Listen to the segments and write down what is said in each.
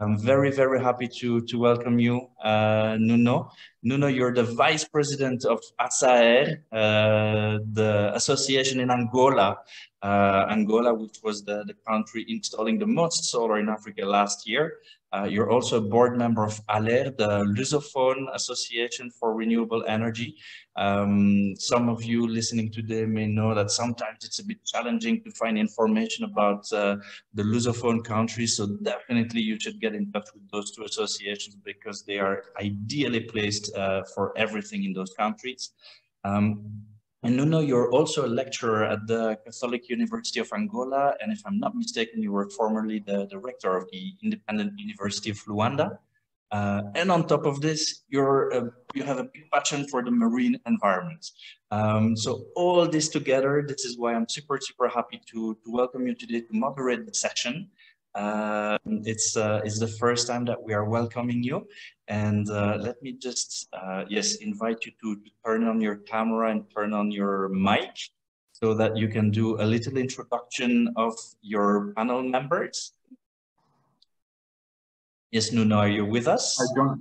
I'm very, very happy to welcome you, Nuno. Nuno, you're the Vice President of ASAER, the association in Angola. Angola, which was the country installing the most solar in Africa last year. You're also a board member of ALER, the Lusophone Association for Renewable Energy. Some of you listening today may know that sometimes it's a bit challenging to find information about the Lusophone countries. So definitely you should get in touch with those two associations because they are ideally placed for everything in those countries. And Nuno, you're also a lecturer at the Catholic University of Angola. And if I'm not mistaken, you were formerly the director of the Independent University of Luanda. And on top of this, you have a big passion for the marine environment. So all this together, this is why I'm super, super happy to welcome you today to moderate the session. It's the first time that we are welcoming you. And let me just, invite you to turn on your camera and turn on your mic so that you can do a little introduction of your panel members. Yes, Nuno, are you with us? I don't,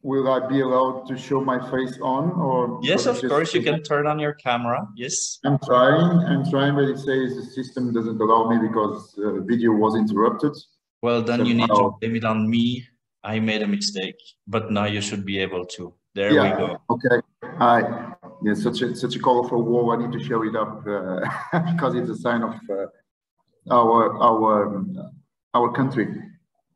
will I be allowed to show my face on or? Yes, of course, you can turn on your camera, yes. I'm trying, but it says the system doesn't allow me because the video was interrupted. Well, then you need to blame it on me. I made a mistake, but now you should be able to. There we go. Okay. Yeah, such a colorful wall. I need to show it up because it's a sign of our country.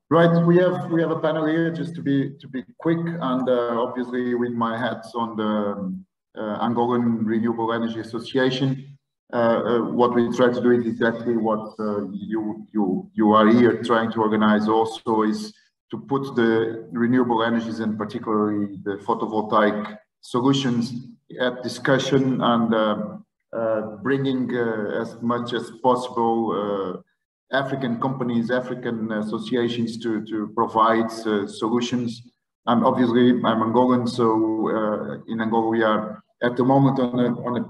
Right. We have a panel here just to be quick, and obviously with my hats on the Angolan Renewable Energy Association. What we try to do is exactly what you are here trying to organize also, is to put the renewable energies and particularly the photovoltaic solutions at discussion and bringing as much as possible African companies, African associations to provide solutions. And obviously I'm Angolan, so in Angola we are at the moment on a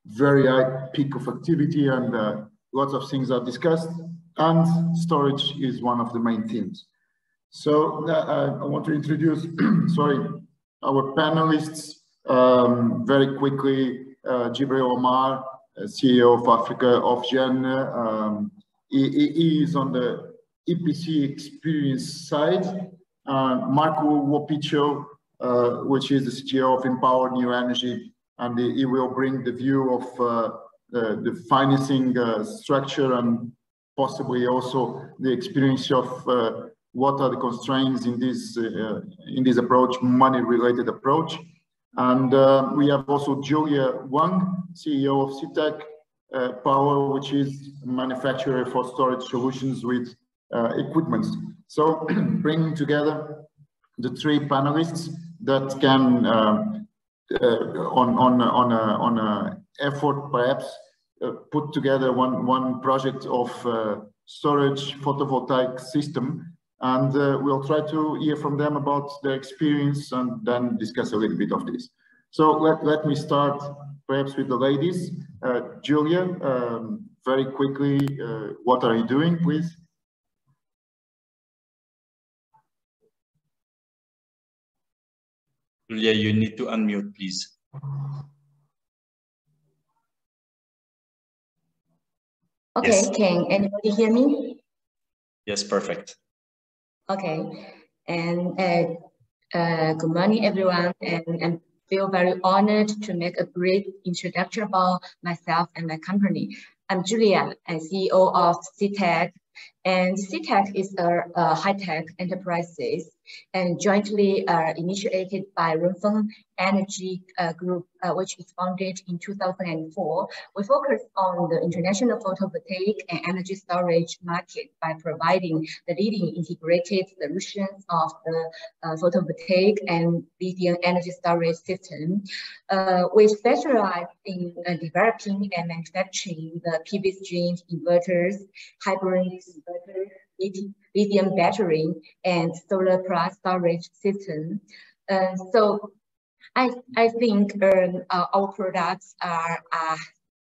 very high peak of activity, and lots of things are discussed, and storage is one of the main themes. So I want to introduce, our panelists very quickly. Jibril Omar, CEO of Africa OFGEN. He is on the EPC experience side. Marco Wopicho, which is the CTO of Empower New Energy, and he will bring the view of the financing structure and possibly also the experience of what are the constraints in this approach, money-related approach. And we have also Julia Wang, CEO of SEETEK Power, which is a manufacturer for storage solutions with equipment. So bringing together the three panelists that can, on an effort perhaps, put together one project of storage photovoltaic system. And we'll try to hear from them about their experience and then discuss a little bit of this. So let me start perhaps with the ladies. Julia, very quickly, what are you doing, please? Julia, you need to unmute, please. Okay, yes. Can anybody hear me? Yes, perfect. Okay, and good morning, everyone, and feel very honored to make a brief introduction about myself and my company. I'm Julia, I'm CEO of SEETEK, and SEETEK is a high-tech enterprises and jointly initiated by Renfeng Energy Group, which is founded in 2004. We focus on the international photovoltaic and energy storage market by providing the leading integrated solutions of the photovoltaic and lithium energy storage system. We specialize in developing and manufacturing the PV string inverters, hybrid inverters, lithium battery, and solar plus storage system. So I think our products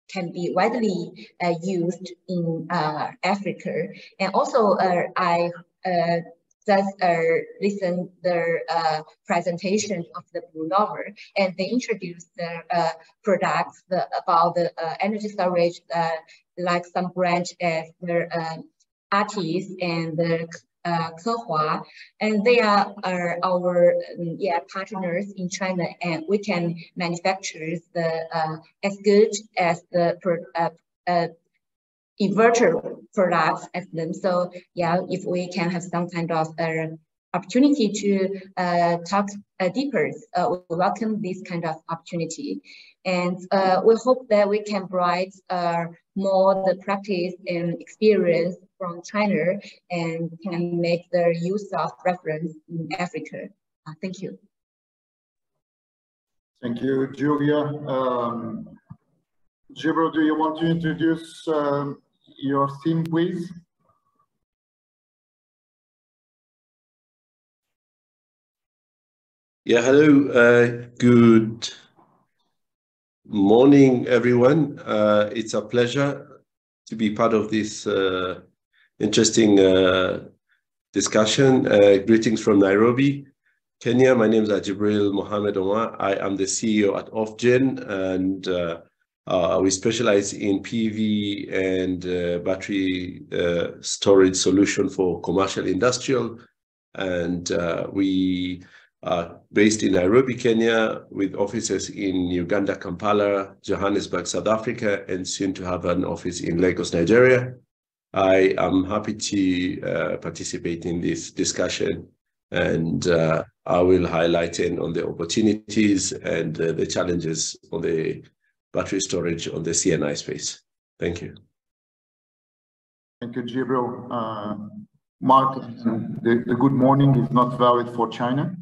can be widely used in Africa. And also I just listen their presentation of the Blue Novel, and they introduced their products about the energy storage, like some branch as their artists and the Kehua, and they are our partners in China, and we can manufacture the as good as the inverter products as them. So yeah, if we can have some kind of opportunity to talk deeper, we welcome this kind of opportunity, and we hope that we can provide more the practice and experience from China and can make the use of reference in Africa. Thank you. Thank you, Julia. Jibril, do you want to introduce your theme, please? Yeah, hello. Good morning, everyone. It's a pleasure to be part of this interesting discussion. Greetings from Nairobi, Kenya. My name is Jibril Mohammed Omar. I am the CEO at OFGEN, and we specialize in PV and battery storage solution for commercial industrial. And we are based in Nairobi, Kenya, with offices in Uganda, Kampala, Johannesburg, South Africa, and soon to have an office in Lagos, Nigeria. I am happy to participate in this discussion, and I will highlight on the opportunities and the challenges on the battery storage on the C&I space. Thank you. Thank you, Jibril. Mark, the good morning is not valid for China.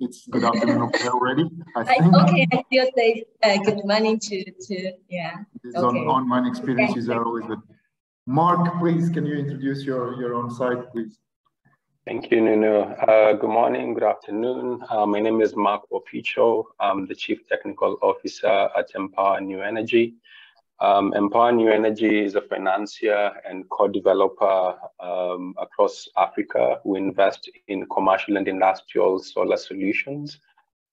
It's good afternoon already, I think. Okay, I still say good morning to yeah. These online experiences are always good. Mark, please, can you introduce your own site, please? Thank you, Nuno. Good morning, good afternoon. My name is Mark Wopicho. I'm the Chief Technical Officer at Empower New Energy. Empower New Energy is a financier and co-developer across Africa. We invest in commercial and industrial solar solutions,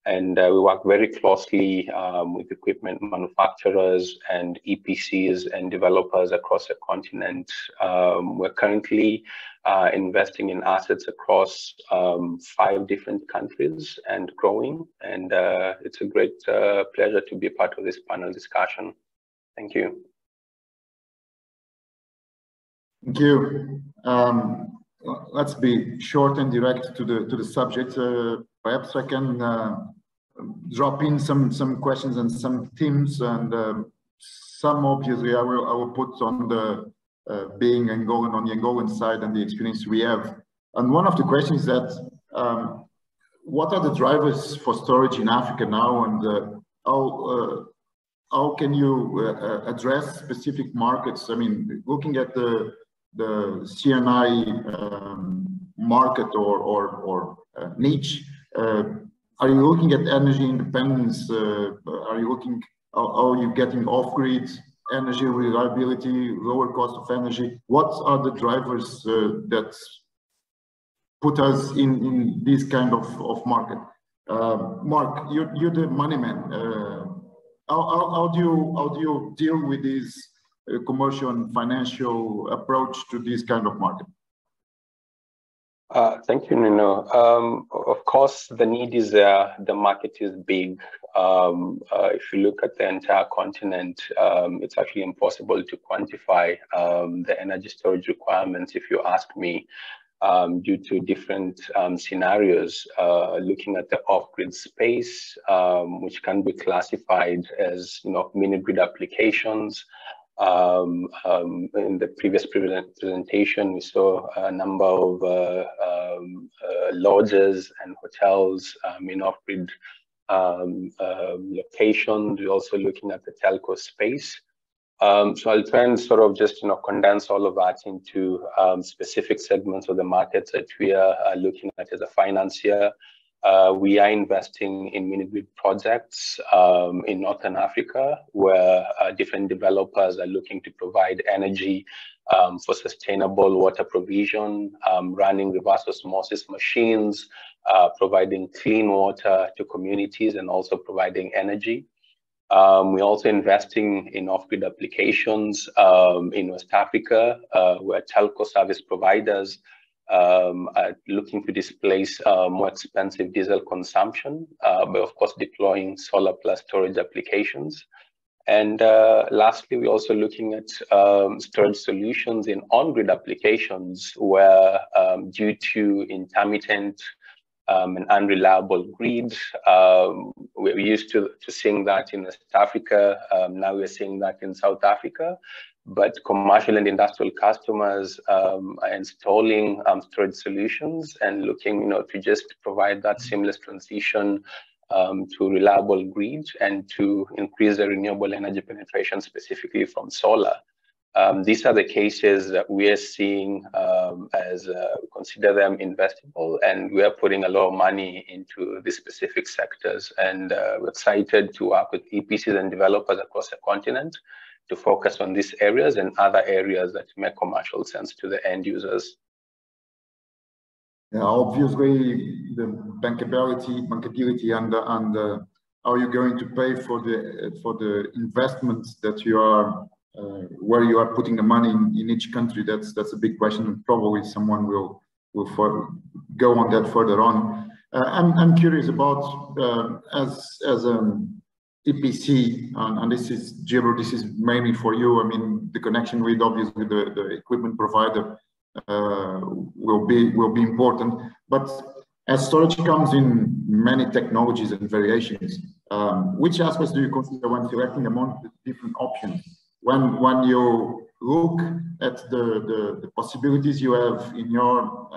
and we work very closely with equipment manufacturers and EPCs and developers across the continent. We're currently investing in assets across 5 different countries and growing, and it's a great pleasure to be part of this panel discussion. Thank you. Thank you. Let's be short and direct to the subject. Perhaps I can drop in some questions and some themes, and some obviously I will put on the being Angolan on the Angolan side and the experience we have. And one of the questions that what are the drivers for storage in Africa now, and how can you address specific markets? I mean, looking at the C&I market or niche, are you looking at energy independence? Are you looking, how are you getting off-grid energy reliability, lower cost of energy? What are the drivers that put us in this kind of market? Mark, you're the money man. How do you deal with this commercial and financial approach to this kind of market? Thank you, Nuno. Of course, the need is there. The market is big. If you look at the entire continent, it's actually impossible to quantify the energy storage requirements, if you ask me, due to different scenarios. Looking at the off-grid space, which can be classified as, mini-grid applications. In the previous presentation, we saw a number of lodges and hotels in off-grid locations. We're also looking at the telco space. So I'll try and sort of just condense all of that into specific segments of the markets that we are looking at as a financier. We are investing in mini-grid projects in Northern Africa, where different developers are looking to provide energy for sustainable water provision, running reverse osmosis machines, providing clean water to communities, and also providing energy. We're also investing in off-grid applications in West Africa, where telco service providers are looking to displace more expensive diesel consumption, but of course deploying solar plus storage applications. And lastly, we're also looking at storage solutions in on-grid applications where due to intermittent and unreliable grid, we're used to seeing that in West Africa. Now we're seeing that in South Africa. But commercial and industrial customers are installing storage solutions and looking, to just provide that seamless transition to reliable grid and to increase the renewable energy penetration specifically from solar. These are the cases that we are seeing as consider them investable, and we are putting a lot of money into these specific sectors. And we're excited to work with EPCs and developers across the continent to focus on these areas and other areas that make commercial sense to the end users. Yeah, obviously the bankability and how you're going to pay for the investments that you are where you are putting the money in each country. That's a big question. Probably someone will go on that further on. I'm curious about as EPC, and this is Jibril, this is mainly for you. I mean, the connection with obviously the equipment provider will be important. But as storage comes in many technologies and variations, which aspects do you consider when selecting among the different options? When you look at the possibilities you have in your,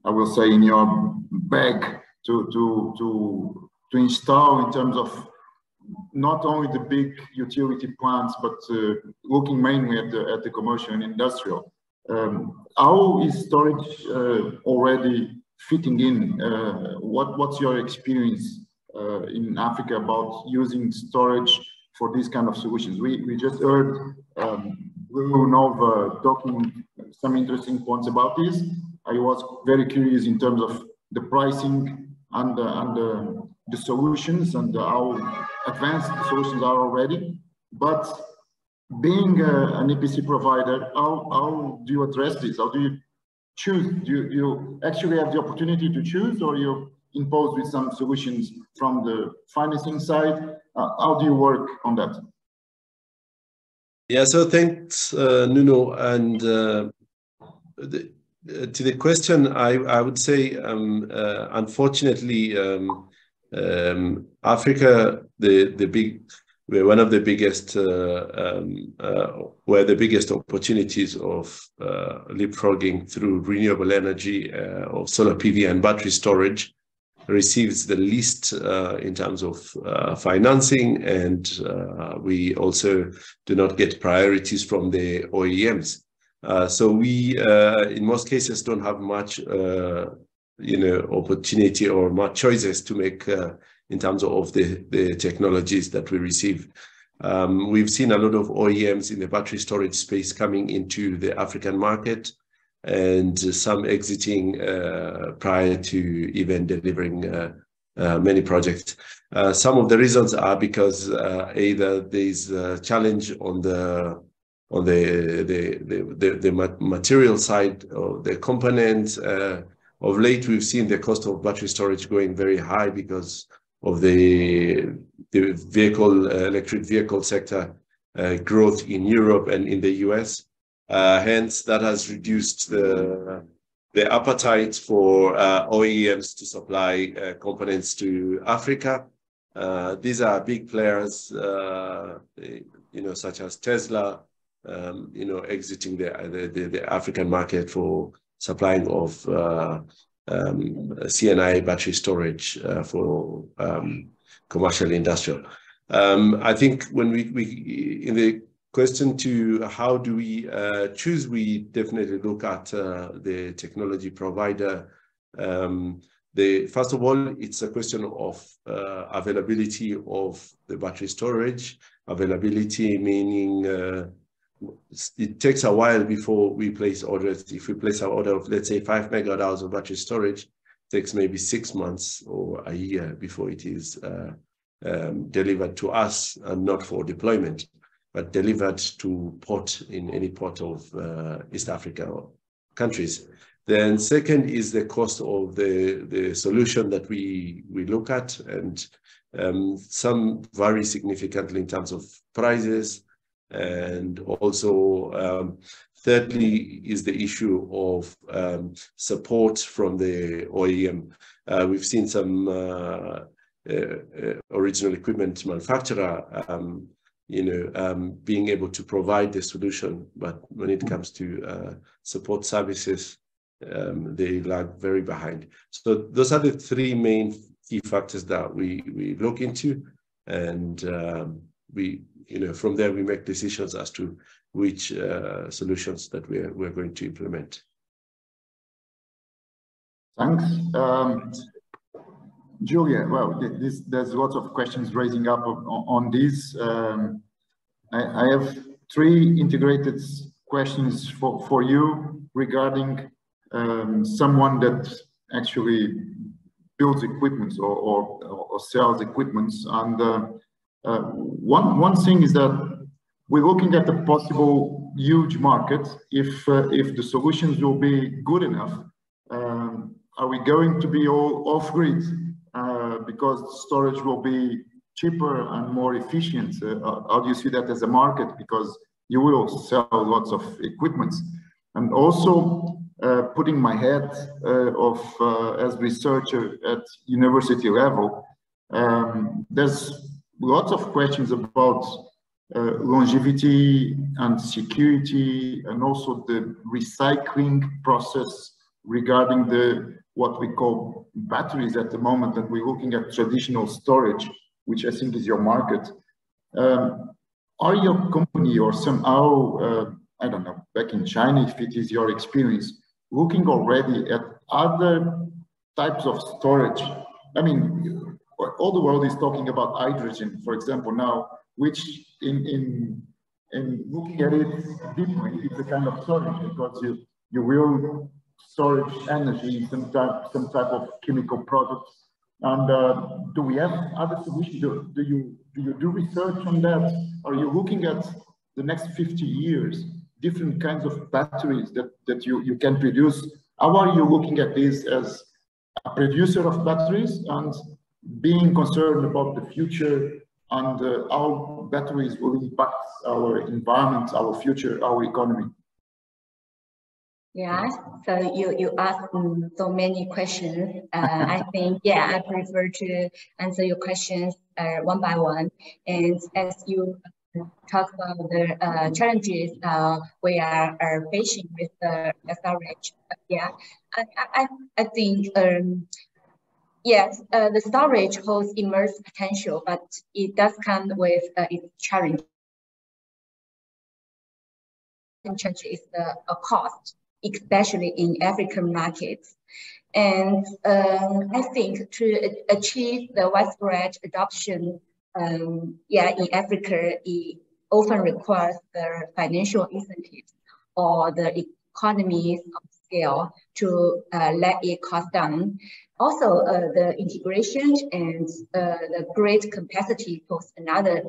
I will say, in your bag to install in terms of not only the big utility plants, but looking mainly at the commercial and industrial. How is storage already fitting in? What's your experience in Africa about using storage for these kind of solutions? We just heard Nuno talking some interesting points about this. I was very curious in terms of the pricing and the solutions and how advanced the solutions are already. But being an EPC provider, how do you address this? How do you choose? Do you actually have the opportunity to choose, or you imposed with some solutions from the financing side? How do you work on that? Yeah, so thanks, Nuno. And to the question, I would say, unfortunately, Africa, we're one of the biggest, where the biggest opportunities of leapfrogging through renewable energy of solar PV and battery storage receives the least in terms of financing, and we also do not get priorities from the OEMs. So we, in most cases, don't have much, opportunity or much choices to make in terms of the technologies that we receive. We've seen a lot of OEMs in the battery storage space coming into the African market, and some exiting prior to even delivering many projects. Some of the reasons are because either there's a challenge on the material side of the components. Of late, we've seen the cost of battery storage going very high because of the electric vehicle sector growth in Europe and in the US. Hence, that has reduced the appetite for OEMs to supply components to Africa. These are big players, such as Tesla, exiting the African market for supplying of CNI battery storage for commercial industrial. I think when we in the question to how do we choose, we definitely look at the technology provider. First of all, it's a question of availability of the battery storage. Availability meaning it takes a while before we place orders. If we place an order of, let's say, 5 MWh of battery storage, it takes maybe 6 months or a year before it is delivered to us, and not for deployment, but delivered to port in any port of East Africa countries. Then second is the cost of the solution that we look at, and some vary significantly in terms of prices. And also, thirdly, is the issue of support from the OEM. We've seen some original equipment manufacturer, being able to provide the solution, but when it comes to support services, they lag very behind. So those are the three main key factors that we look into, and from there we make decisions as to which solutions that we're going to implement. Thanks. Julia, well, there's lots of questions raising up on this. I have three integrated questions for you regarding someone that actually builds equipment or sells equipment. And one thing is that we're looking at a possible huge market. If the solutions will be good enough, are we going to be all off-grid because storage will be cheaper and more efficient? How do you see that as a market? Because you will sell lots of equipment. And also, putting my head as researcher at university level, there's lots of questions about longevity and security, and also the recycling process regarding what we call batteries at the moment, and we're looking at traditional storage, which I think is your market. Are your company or somehow, I don't know, back in China, if it is your experience, looking already at other types of storage? I mean, all the world is talking about hydrogen, for example, now, which in looking at it deeply, it's a kind of storage, because you will storage energy in some type of chemical product. And do we have other solutions? Do you do research on that? Are you looking at the next 50 years, different kinds of batteries that you can produce? How are you looking at this as a producer of batteries and being concerned about the future and how batteries will impact our environment, our future, our economy? Yeah, so you asked so many questions. I think, yeah, I prefer to answer your questions one by one. And as you talk about the challenges we are facing with the storage, yeah, I think, yes, the storage holds immense potential, but it does come with its challenge. The challenge is the cost, especially in African markets. And I think to achieve the widespread adoption, in Africa, it often requires the financial incentives or the economies of scale to let it cost down. Also, the integration and the grid capacity pose another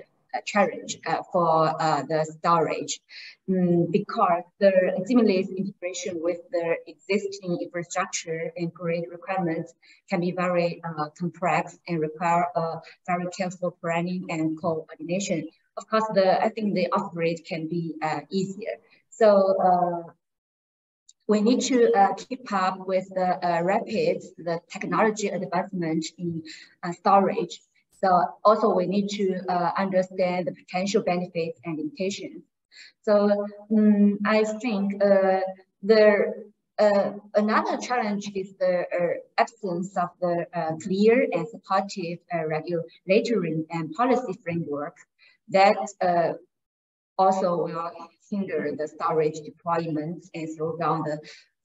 challenge for the storage, because the seamless integration with the existing infrastructure and grid requirements can be very complex and require very careful planning and coordination. Of course, I think the upgrade can be easier. So we need to keep up with the technology advancement in storage. So also we need to understand the potential benefits and limitations. So I think another challenge is the absence of the clear and supportive regulatory and policy framework that also will hinder the storage deployment and slow down the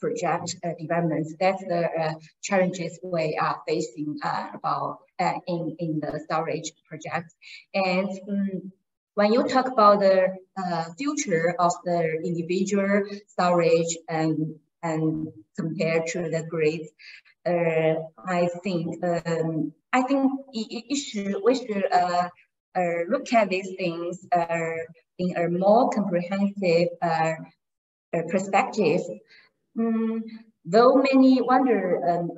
project developments. That's the challenges we are facing in the storage projects. And when you talk about the future of the individual storage and compared to the grids, I think we should look at these things in a more comprehensive perspective. Though many wonder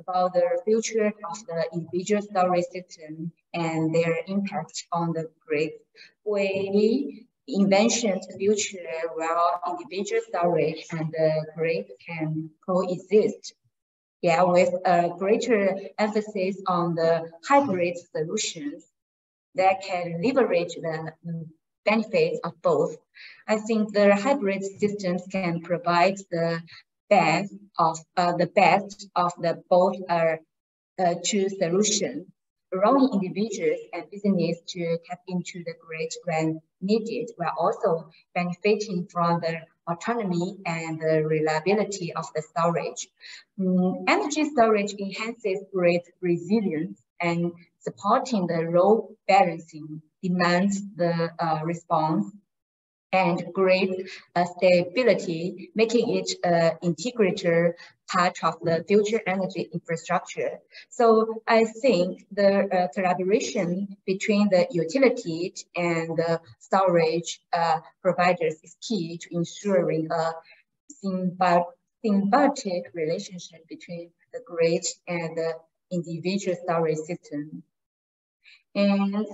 about the future of the individual storage system and their impact on the grid, we envision a future where individual storage and the grid can coexist. Yeah, with a greater emphasis on the hybrid solutions that can leverage the benefits of both. I think the hybrid systems can provide the best of the both two solutions, allowing individuals and business to tap into the grid when needed, while also benefiting from the autonomy and the reliability of the storage. Energy storage enhances grid resilience and supporting the load balancing demands the response and grid stability, making it an integrated part of the future energy infrastructure. So I think the collaboration between the utility and the storage providers is key to ensuring a symbiotic relationship between the grid and the individual storage system. And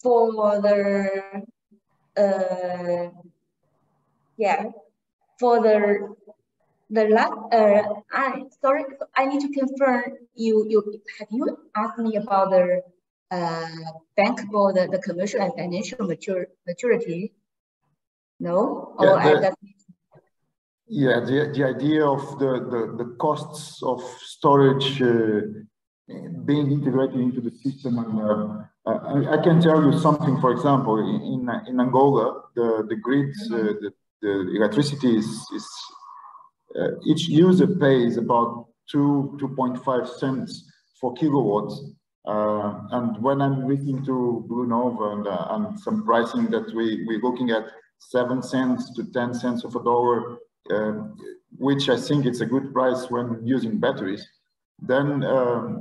for the last, sorry, I need to confirm. Have you asked me about the bankable, the commercial and financial maturity? No. Yeah, the idea of the costs of storage being integrated into the system, and I can tell you something. For example, in Angola, the grids, the electricity is each user pays about 2.5 cents for kilowatts. And when I'm listening to Bruno and some pricing that we're looking at 7 cents to 10 cents of a dollar, which I think it's a good price when using batteries. Then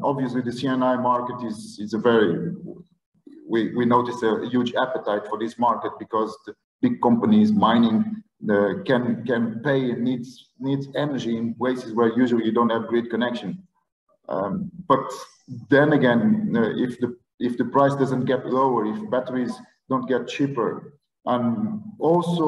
obviously the CNI market is a very, we notice a huge appetite for this market because the big companies mining can pay and needs energy in places where usually you don't have grid connection. But then again, if the price doesn't get lower, if batteries don't get cheaper, and also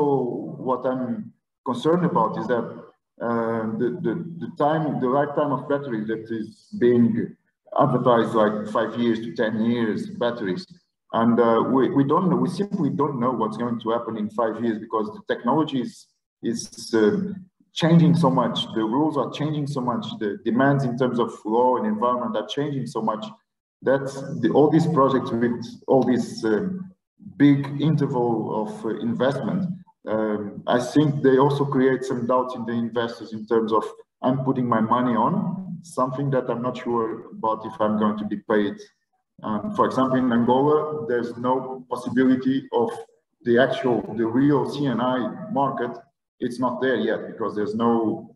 what I'm concerned about is that the right time of battery that is being advertised like 5 years to 10 years batteries, and we don't know. We simply don't know what's going to happen in 5 years because the technology is changing so much. The rules are changing so much. The demands in terms of law and environment are changing so much that all these projects with all this big interval of investment, I think they also create some doubts in the investors in terms of I'm putting my money on something that I'm not sure about if I'm going to be paid. For example, in Angola, there's no possibility of the real CNI market. It's not there yet because there's no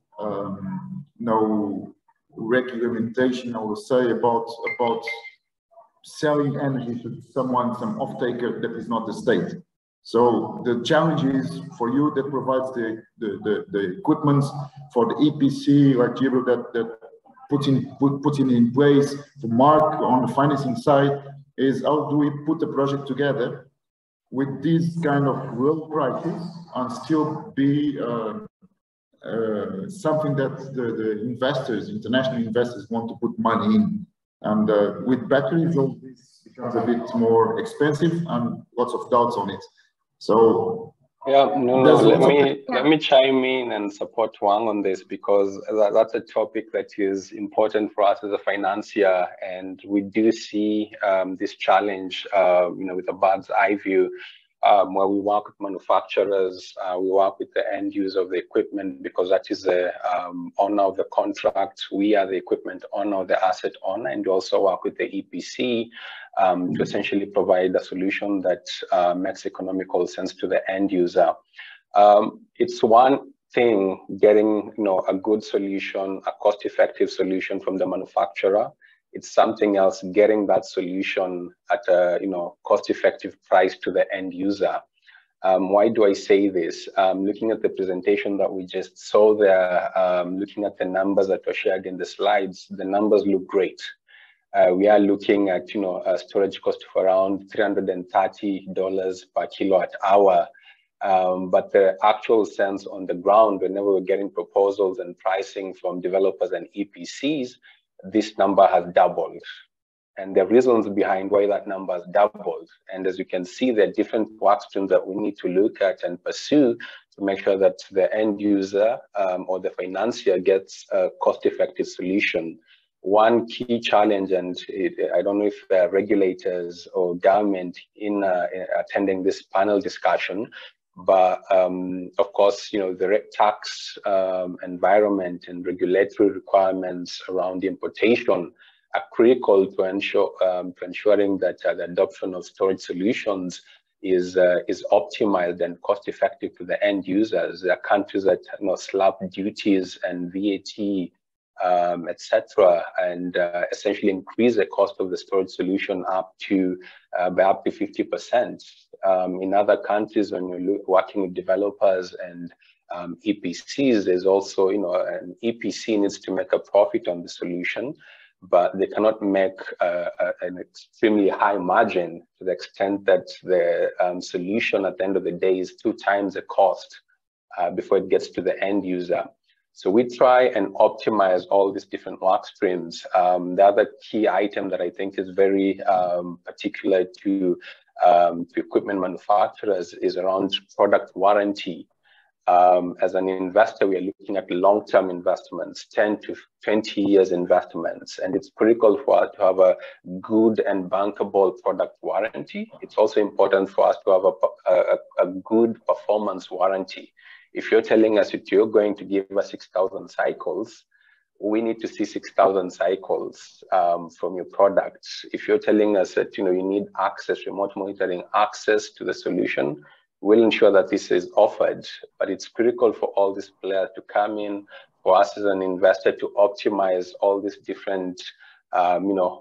regulation, I would say, about selling energy to someone, some off-taker that is not the state. So the challenge is for you that provides the equipment, for the EPC like Jibril that puts it in place, to Mark on the financing side, is how do we put the project together with these kind of real prices and still be something that the investors, international investors, want to put money in. And with batteries, all this becomes a bit more expensive and lots of doubts on it. So yeah, let me chime in and support Wang on this because that's a topic that is important for us as a financier, and we do see this challenge, with a bird's eye view. where we work with manufacturers, we work with the end user of the equipment, because that is the owner of the contract. We are the equipment owner, the asset owner, and we also work with the EPC to essentially provide a solution that makes economical sense to the end user. It's one thing getting a good solution, a cost-effective solution from the manufacturer. It's something else getting that solution at a cost-effective price to the end user. Why do I say this? Looking at the presentation that we just saw there, looking at the numbers that were shared in the slides, the numbers look great. We are looking at a storage cost of around $330 per kilowatt hour. But the actual sense on the ground, whenever we're getting proposals and pricing from developers and EPCs, this number has doubled. And the reasons behind why that number has doubled. And as you can see, there are different work streams that we need to look at and pursue to make sure that the end user or the financier gets a cost-effective solution. One key challenge, and I don't know if regulators or government in attending this panel discussion, but of course, the tax environment and regulatory requirements around importation are critical to ensuring that the adoption of storage solutions is optimized and cost effective to the end users. There are countries that slap duties and VAT, etc., and essentially increase the cost of the storage solution by up to 50%. In other countries, when you're working with developers and EPCs, there's also, an EPC needs to make a profit on the solution, but they cannot make an extremely high margin to the extent that the solution at the end of the day is 2 times the cost before it gets to the end user. So we try and optimize all these different work streams. The other key item that I think is very particular to equipment manufacturers is around product warranty. As an investor, we are looking at long-term investments, 10 to 20 years investments, and it's critical for us to have a good and bankable product warranty. It's also important for us to have a good performance warranty. If you're telling us that you're going to give us 6,000 cycles, we need to see 6,000 cycles from your products. If you're telling us that you need access, remote monitoring access to the solution, we'll ensure that this is offered. But it's critical for all these players to come in, for us as an investor to optimize all these different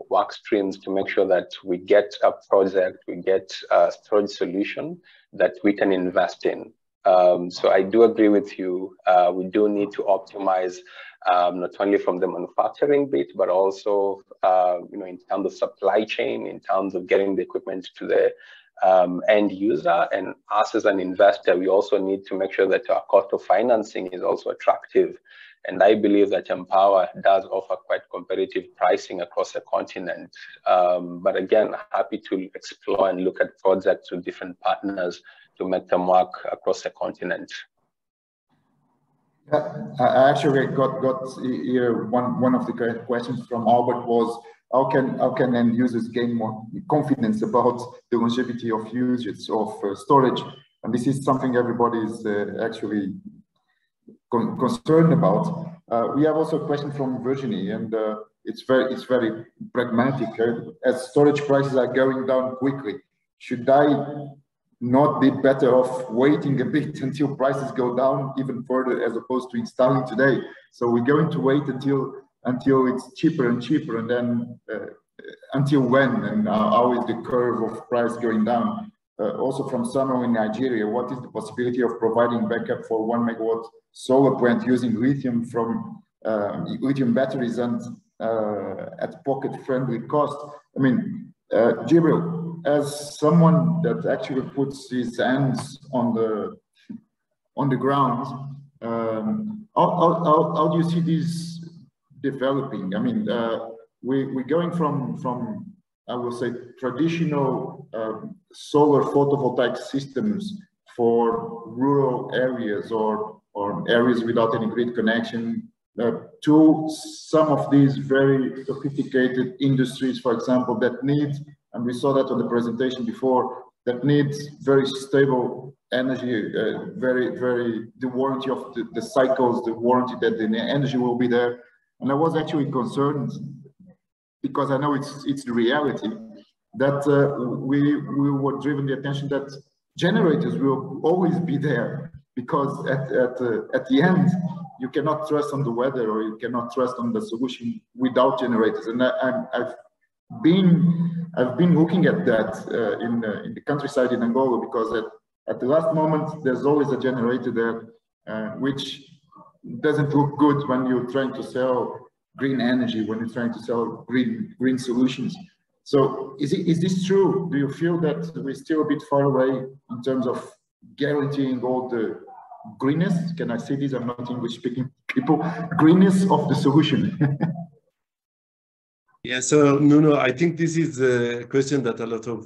work streams to make sure that we get a project, we get a storage solution that we can invest in. So I do agree with you. We do need to optimize not only from the manufacturing bit, but also in terms of supply chain, in terms of getting the equipment to the end user. And us as an investor, we also need to make sure that our cost of financing is also attractive. And I believe that Empower does offer quite competitive pricing across the continent. But again, happy to explore and look at projects with different partners to make them work across the continent. I actually got here one of the questions from Albert was, how can end users gain more confidence about the longevity of usage of storage? And this is something everybody is actually concerned about. We have also a question from Virginie, and it's very pragmatic. As storage prices are going down quickly, should I not be better off waiting a bit until prices go down even further as opposed to installing today? So we're going to wait until it's cheaper and cheaper, and then until when, and how is the curve of price going down? Also from someone in Nigeria, what is the possibility of providing backup for 1 megawatt solar plant using lithium from lithium batteries and at pocket-friendly cost? I mean, Jibril, as someone that actually puts his hands on the ground, how do you see these developing? I mean, we're going from I will say traditional solar photovoltaic systems for rural areas or areas without any grid connection to some of these very sophisticated industries, for example, that need, and we saw that on the presentation before, that needs very stable energy, the warranty of the cycles, the warranty that the energy will be there. And I was actually concerned, because I know it's the reality, that we were driven the attention that generators will always be there, because at the end, you cannot trust on the weather, or you cannot trust on the solution without generators. And I've been looking at that in the countryside in Angola, because at the last moment, there's always a generator there, which doesn't look good when you're trying to sell green energy, when you're trying to sell green solutions. So is this true? Do you feel that we're still a bit far away in terms of guaranteeing all the greenness? Can I say this? I'm not English speaking people. Greenness of the solution. Yeah, so Nuno, I think this is a question that a lot of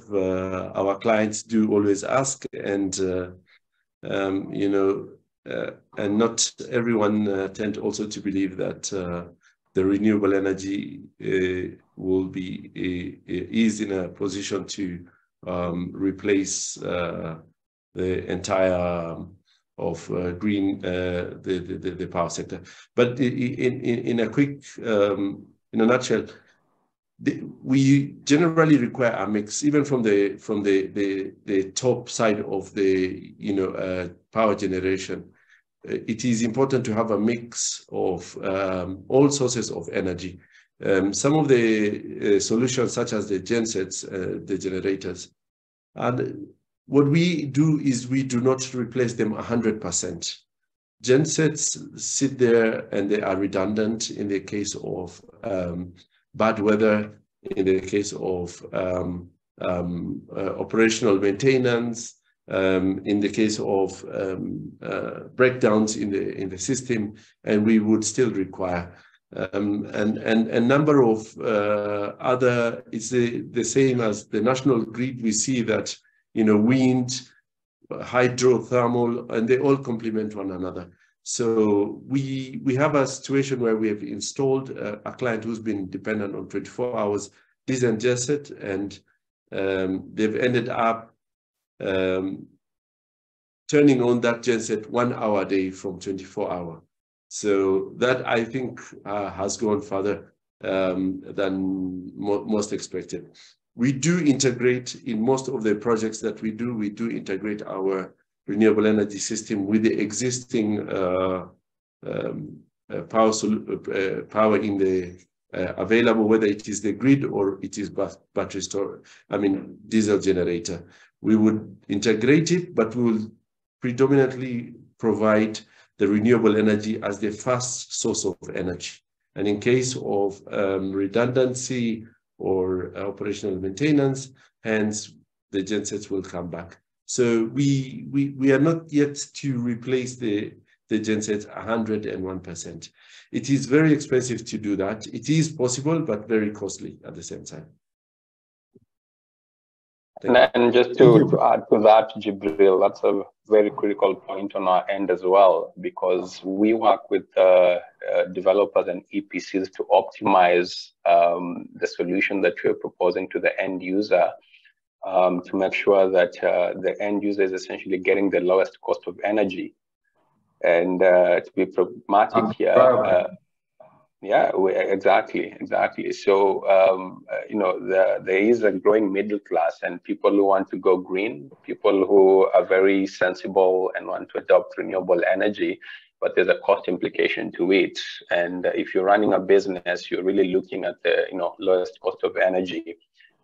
our clients do always ask, and you know, and not everyone tend also to believe that the renewable energy will be is in a position to replace the entire of green the power sector. But in a quick in a nutshell, we generally require a mix, even from the top side of the power generation. It is important to have a mix of all sources of energy. Some of the solutions, such as the gensets, the generators, and what we do is we do not replace them 100%. Gensets sit there and they are redundant in the case of bad weather, in the case of operational maintenance, in the case of breakdowns in the system, and we would still require and a number of other. It's the same as the national grid. We see that wind, hydrothermal, and they all complement one another. So we have a situation where we have installed a client who's been dependent on 24 hours diesel genset, and they've ended up turning on that genset 1 hour a day from 24 hours. So that, I think, has gone further than most expected. We do integrate in most of the projects that we do integrate our renewable energy system with the existing power in the available, whether it is the grid or it is battery storage, diesel generator. We would integrate it, but we will predominantly provide the renewable energy as the first source of energy. And in case of redundancy or operational maintenance, hence the gensets will come back. So we are not yet to replace the gensets 101%. It is very expensive to do that. It is possible, but very costly at the same time. And just to add to that, Jibril, that's a very critical point on our end as well, because we work with developers and EPCs to optimize the solution that we're proposing to the end user, to make sure that the end user is essentially getting the lowest cost of energy. And to be pragmatic here, yeah, exactly. So, there is a growing middle class and people who want to go green, people who are very sensible and want to adopt renewable energy, but there's a cost implication to it. And if you're running a business, you're really looking at the lowest cost of energy,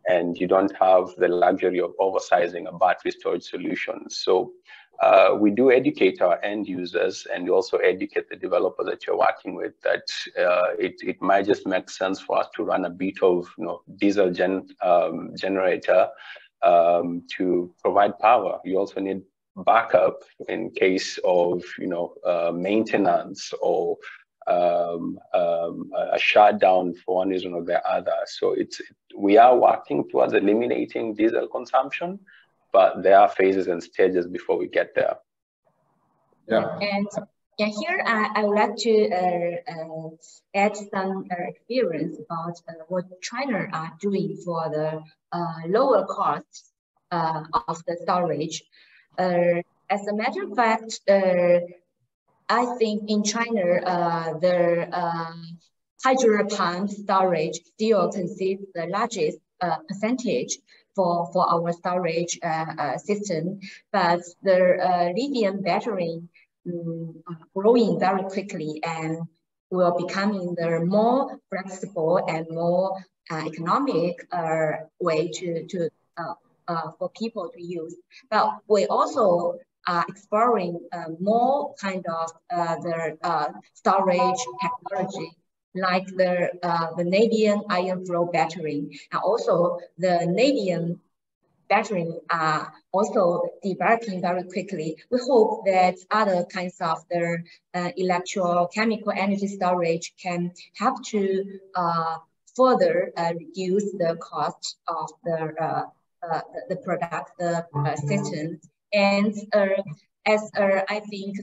and you don't have the luxury of oversizing a battery storage solution. So we do educate our end users, and we also educate the developers that you're working with that it might just make sense for us to run a bit of diesel generator to provide power. You also need backup in case of maintenance or a shutdown for one reason or the other. So we are working towards eliminating diesel consumption, but there are phases and stages before we get there. Yeah. And here I would like to add some experience about what China are doing for the lower cost of the storage. As a matter of fact, I think in China, the hydro pump storage still consists the largest percentage for our storage system, but the lithium battery growing very quickly and will becoming the more flexible and more economic way for people to use. But we also are exploring more kind of the storage technology, like the vanadium iron flow battery, and also the vanadium battery are also developing very quickly. We hope that other kinds of the electrochemical energy storage can help to further reduce the cost of the product, the system. And as I think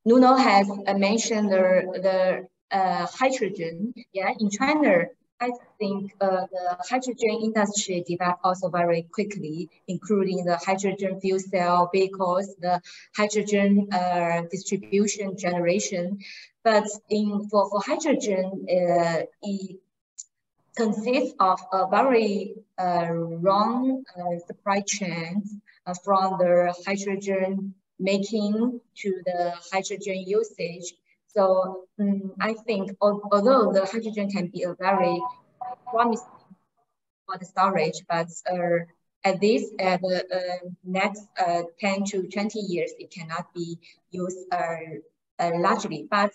Nuno has mentioned the hydrogen. Yeah, in China, I think the hydrogen industry developed also very quickly, including the hydrogen fuel cell vehicles, the hydrogen distribution generation. But for hydrogen, it consists of a very long supply chain from the hydrogen making to the hydrogen usage. So I think although the hydrogen can be a very promising for the storage, but at least the next 10 to 20 years, it cannot be used largely. But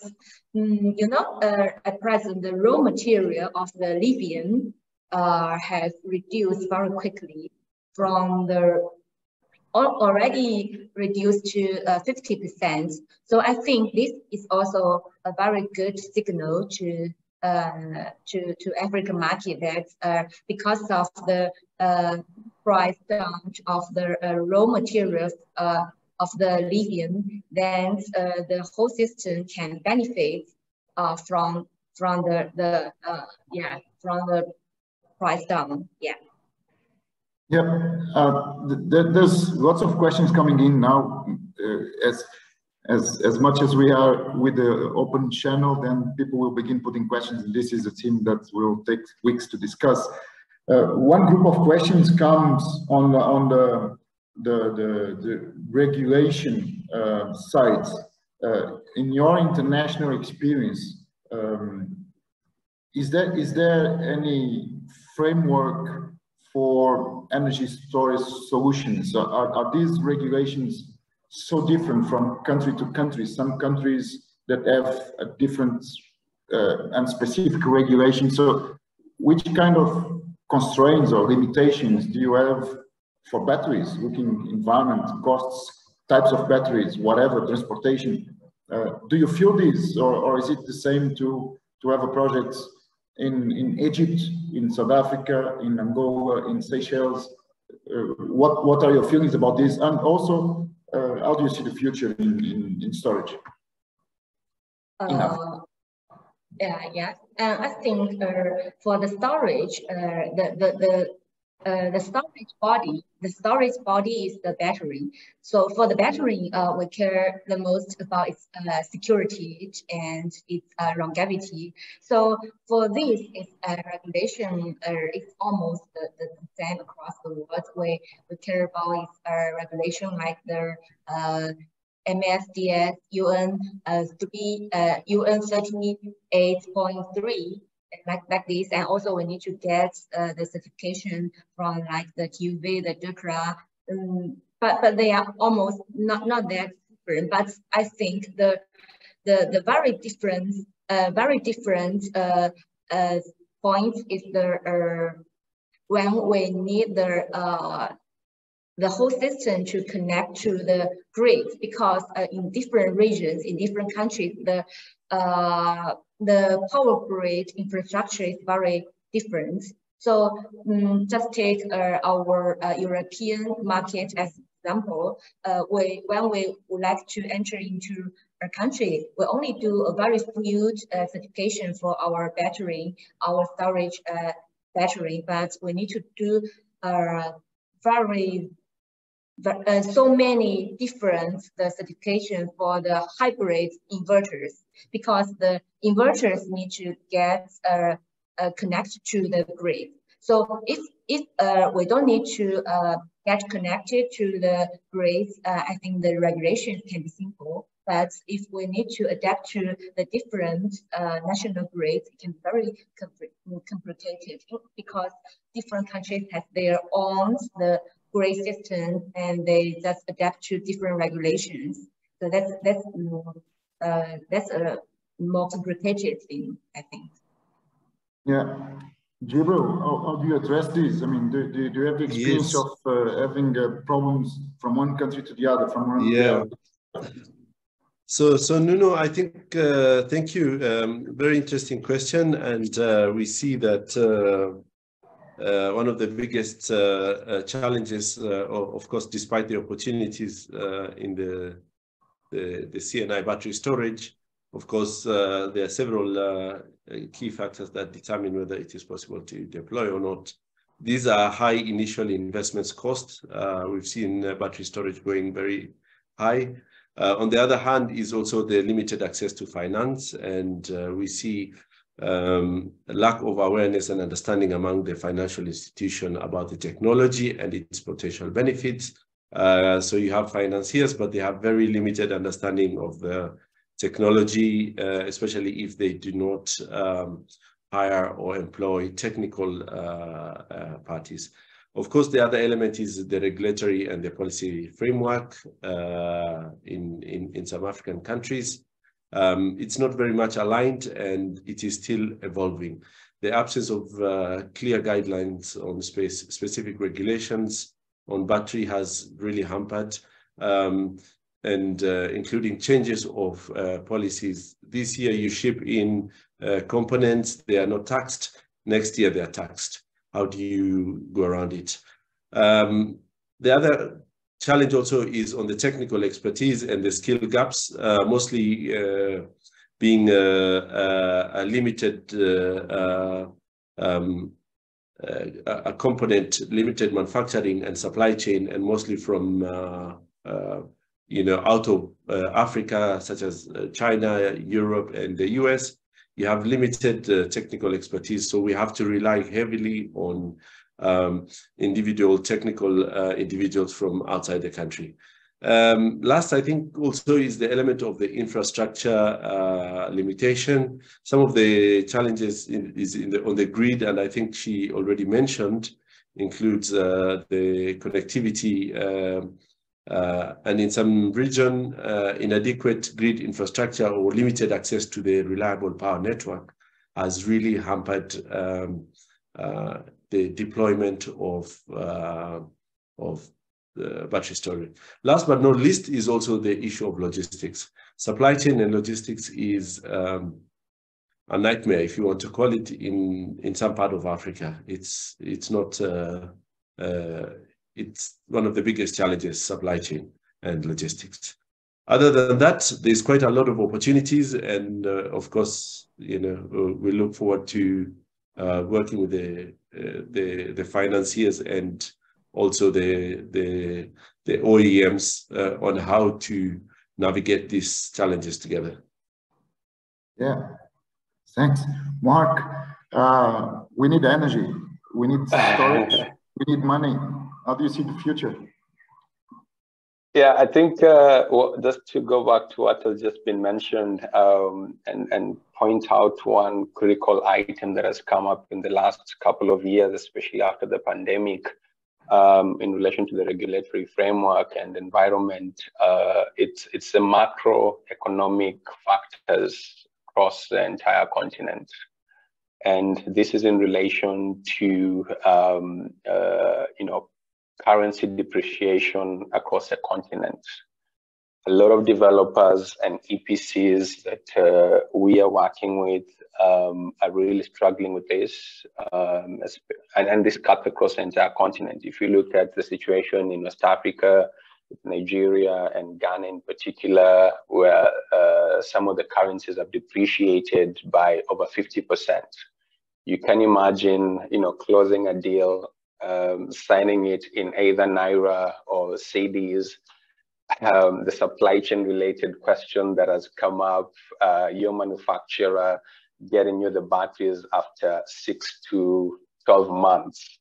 you know, at present, the raw material of the lithium has reduced very quickly from the already reduced to 50%. So I think this is also a very good signal to African market that because of the price down of the raw materials of the lithium, then the whole system can benefit from the price down. Yeah. Yeah, there's lots of questions coming in now. As much as we are with the open channel, then people will begin putting questions. This is a theme that will take weeks to discuss. One group of questions comes on the regulation side. In your international experience, is there any framework for energy storage solutions? Are these regulations so different from country to country? Some countries that have a different and specific regulation. So which kind of constraints or limitations do you have for batteries, looking environment, costs, types of batteries, whatever, transportation? Do you feel this, or is it the same to have a project in Egypt, in South Africa, in Angola, in Seychelles? What are your feelings about this? And also, how do you see the future in storage? I think for the storage, the storage body is the battery. So for the battery, we care the most about its security and its longevity. So for this, its regulation is almost the same across the world. We care about its regulation like the MSDS UN 38.3. Like this, and also we need to get the certification from like the TUV, the DECRA, but they are almost not that different. But I think the very different point is the when we need the whole system to connect to the grid, because in different regions, in different countries, the power grid infrastructure is very different. So just take our European market as example. When we would like to enter into a country, we only do a very few certification for our battery, our storage battery, but we need to do so many different certifications for the hybrid inverters, because the inverters need to get connected to the grid. So if we don't need to get connected to the grid, I think the regulations can be simple. But if we need to adapt to the different national grids, it can be very complicated, because different countries have their own grid system, and they just adapt to different regulations. So that's a more complicated thing, I think. Yeah. Jibril, how do you address this? I mean, do you have the experience of having problems from one country to the other, from one to the other? So Nuno, I think, thank you. Very interesting question. And we see that one of the biggest challenges, of course, despite the opportunities in the C&I battery storage, of course, there are several key factors that determine whether it is possible to deploy or not. These are high initial investments cost. We've seen battery storage going very high. On the other hand, is also the limited access to finance, and we see a lack of awareness and understanding among the financial institution about the technology and its potential benefits. So you have financiers, but they have very limited understanding of the technology, especially if they do not hire or employ technical parties. Of course, the other element is the regulatory and the policy framework in some African countries. It's not very much aligned, and it is still evolving. The absence of clear guidelines on specific regulations on battery has really hampered, and including changes of policies. This year you ship in components, they are not taxed. Next year they are taxed. How do you go around it? The other challenge also is on the technical expertise and the skill gaps, mostly being a limited a component, limited manufacturing and supply chain, and mostly from out of Africa, such as China, Europe, and the US. You have limited technical expertise, so we have to rely heavily on individual technical individuals from outside the country. Last, I think also is the element of the infrastructure limitation. Some of the challenges on the grid, and I think she already mentioned, includes the connectivity and in some region, inadequate grid infrastructure or limited access to the reliable power network has really hampered the deployment of battery storage. Last but not least is also the issue of logistics. Supply chain and logistics is a nightmare, if you want to call it, in some part of Africa. It's not. It's one of the biggest challenges, supply chain and logistics. Other than that, there's quite a lot of opportunities, and of course, we look forward to working with the financiers and also the OEMs on how to navigate these challenges together. Yeah, thanks, Mark. We need energy, we need storage, we need money. How do you see the future? Yeah, I think just to go back to what has just been mentioned and point out one critical item that has come up in the last couple of years, especially after the pandemic, in relation to the regulatory framework and environment. It's the macroeconomic factors across the entire continent. And this is in relation to, currency depreciation across the continent. A lot of developers and EPCs that we are working with are really struggling with this, and this cuts across the entire continent. If you look at the situation in West Africa, Nigeria and Ghana in particular, where some of the currencies have depreciated by over 50%. You can imagine, closing a deal, signing it in either Naira or cedis. The supply chain related question that has come up, your manufacturer getting you the batteries after 6 to 12 months,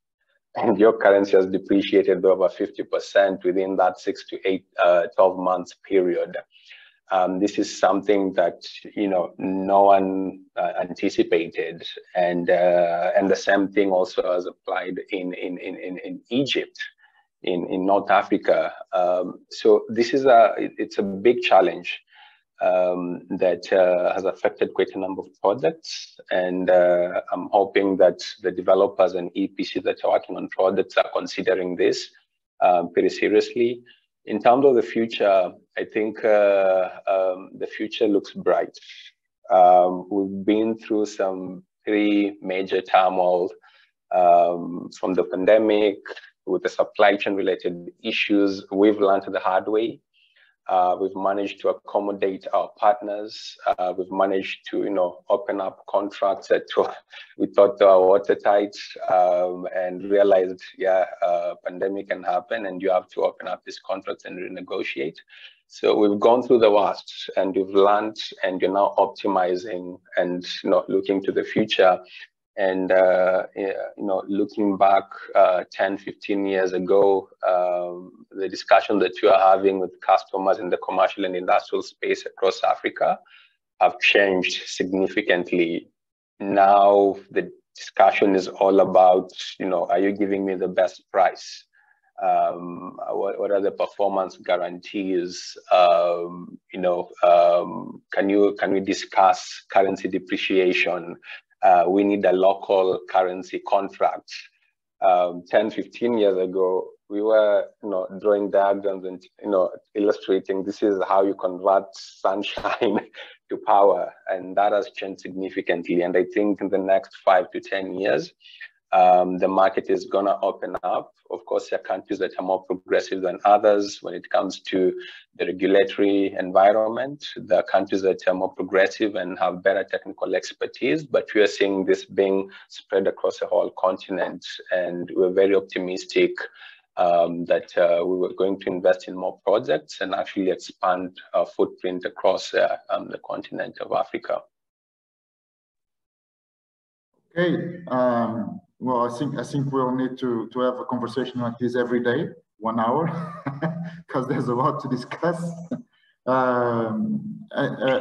and your currency has depreciated over 50% within that 6 to 12 months period. This is something that no one anticipated, and the same thing also has applied in Egypt, in North Africa. So this is it's a big challenge that has affected quite a number of projects, and I'm hoping that the developers and EPC that are working on projects are considering this pretty seriously. In terms of the future, I think the future looks bright. We've been through some pretty major turmoil from the pandemic, with the supply chain related issues. We've learned the hard way. We've managed to accommodate our partners. We've managed to, open up contracts that we thought were watertight, and realized, pandemic can happen, and you have to open up these contracts and renegotiate. So we've gone through the worst, and we've learned, and you're now optimizing and looking to the future. And looking back 10, 15 years ago, the discussion that you are having with customers in the commercial and industrial space across Africa have changed significantly. Now the discussion is all about, are you giving me the best price? What are the performance guarantees? Can we discuss currency depreciation? We need a local currency contract. 10, 15 years ago, we were drawing diagrams and illustrating this is how you convert sunshine to power, and that has changed significantly. And I think in the next 5 to 10 years, the market is going to open up. Of course, there are countries that are more progressive than others when it comes to the regulatory environment. There are countries that are more progressive and have better technical expertise, but we are seeing this being spread across the whole continent. And we're very optimistic that we were going to invest in more projects and actually expand our footprint across the continent of Africa. Okay. Well, I think we'll need to have a conversation like this every day, 1 hour, because there's a lot to discuss.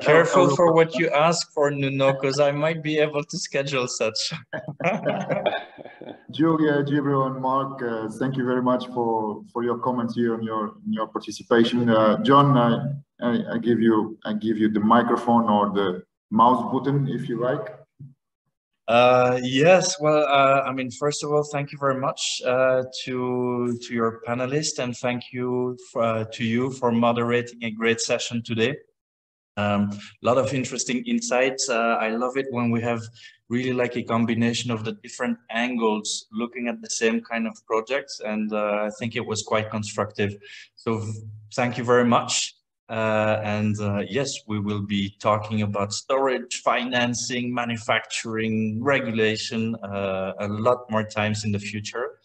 Careful for what you ask for, Nuno, because I might be able to schedule such. Julia, Jibril, and Mark, thank you very much for your comments here and your participation. John, I give you the microphone or the mouse button if you like. Yes, well, I mean, first of all, thank you very much to your panelists, and thank you to you for moderating a great session today. A lot of interesting insights. I love it when we have really like a combination of the different angles looking at the same kind of projects, and I think it was quite constructive. So thank you very much. Yes, we will be talking about storage, financing, manufacturing, regulation, a lot more times in the future.